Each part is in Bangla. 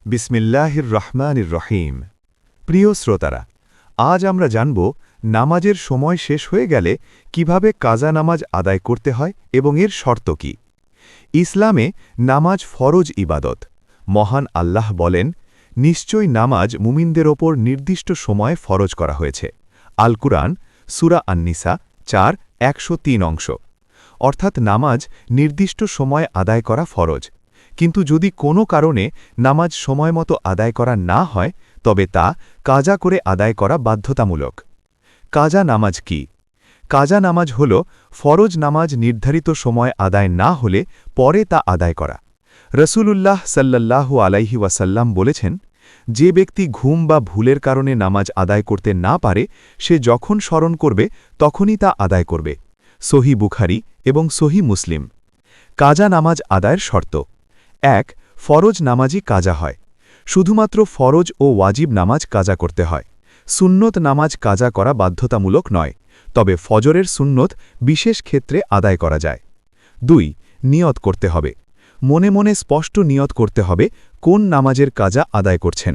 বিসমিল্লাহির রহমানির রহিম। প্রিয় শ্রোতারা, আজ আমরা জানব নামাজের সময় শেষ হয়ে গেলে কিভাবে কাজা নামাজ আদায় করতে হয় এবং এর শর্ত কি। ইসলামে নামাজ ফরজ ইবাদত। মহান আল্লাহ বলেন, নিশ্চয়ই নামাজ মুমিনদের ওপর নির্দিষ্ট সময়ে ফরজ করা হয়েছে। আল কুরআন সূরা আন-নিসা 4:103 অংশ। অর্থাৎ নামাজ নির্দিষ্ট সময় আদায় করা ফরজ। কিন্তু যদি কোনো কারণে নামাজ সময়মতো আদায় করা না হয়, তবে তা কাজা করে আদায় করা বাধ্যতামূলক। কাজা নামাজ কি? কাজা নামাজ হল ফরজ নামাজ নির্ধারিত সময় আদায় না হলে পরে তা আদায় করা। রসূলুল্লাহ সাল্লাল্লাহু আলাইহি ওয়াসাল্লাম বলেছেন, যে ব্যক্তি ঘুম বা ভুলের কারণে নামাজ আদায় করতে না পারে, সে যখন স্মরণ করবে তখনই তা আদায় করবে। সহি বুখারী এবং সহি মুসলিম। কাজা নামাজ আদায়ের শর্ত। ১. ফরজ নামাজই কাজা হয়। শুধুমাত্র ফরজ ও ওয়াজিব নামাজ কাজা করতে হয়। সুন্নত নামাজ কাজা করা বাধ্যতামূলক নয়, তবে ফজরের সুন্নত বিশেষ ক্ষেত্রে আদায় করা যায়। ২. নিয়ত করতে হবে। মনে মনে স্পষ্ট নিয়ত করতে হবে কোন নামাজের কাজা আদায় করছেন।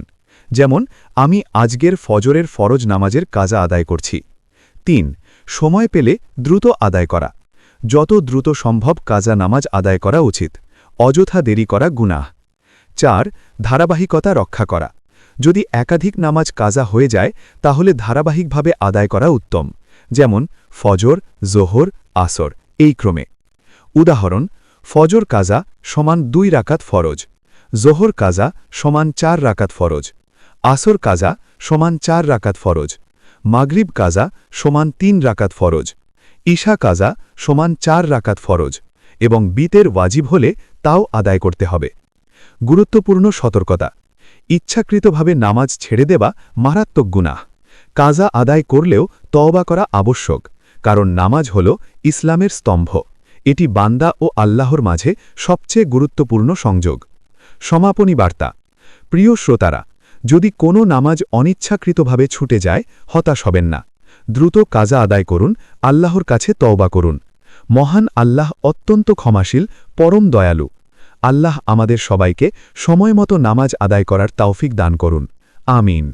যেমন, আমি আজকের ফজরের ফরজ নামাজের কাজা আদায় করছি। ৩. সময় পেলে দ্রুত আদায় করা। যত দ্রুত সম্ভব কাজা নামাজ আদায় করা উচিত। অযথা দেরি করা গুনাহ। ৪. ধারাবাহিকতা রক্ষা করা। যদি একাধিক নামাজ কাজা হয়ে যায়, তাহলে ধারাবাহিকভাবে আদায় করা উত্তম। যেমন ফজর, জোহর, আসর এই ক্রমে। উদাহরণ, ফজর কাজা সমান ২ রাকাত ফরজ, জোহর কাজা সমান ৪ রাকাত ফরজ, আসর কাজা সমান ৪ রাকাত ফরজ, মাগরিব কাজা সমান ৩ রাকাত ফরজ, ঈশা কাজা সমান ৪ রাকাত ফরজ এবং বিতের ওয়াজিব হলে তাও আদায় করতে হবে। গুরুত্বপূর্ণ সতর্কতা: ইচ্ছাকৃতভাবে নামাজ ছেড়ে দেওয়া মারাত্মক গুনাহ। কাজা আদায় করলেও তওবা করা আবশ্যক, কারণ নামাজ হল ইসলামের স্তম্ভ। এটি বান্দা ও আল্লাহর মাঝে সবচেয়ে গুরুত্বপূর্ণ সংযোগ। সমাপনী বার্তা: প্রিয় শ্রোতারা, যদি কোনো নামাজ অনিচ্ছাকৃতভাবে ছুটে যায়, হতাশ হবেন না। দ্রুত কাজা আদায় করুন, আল্লাহর কাছে তওবা করুন। মহান আল্লাহ অত্যন্ত ক্ষমাশীল, পরম দয়ালু। আল্লাহ আমাদের সবাইকে সময়মতো নামাজ আদায় করার তৌফিক দান করুন। আমিন।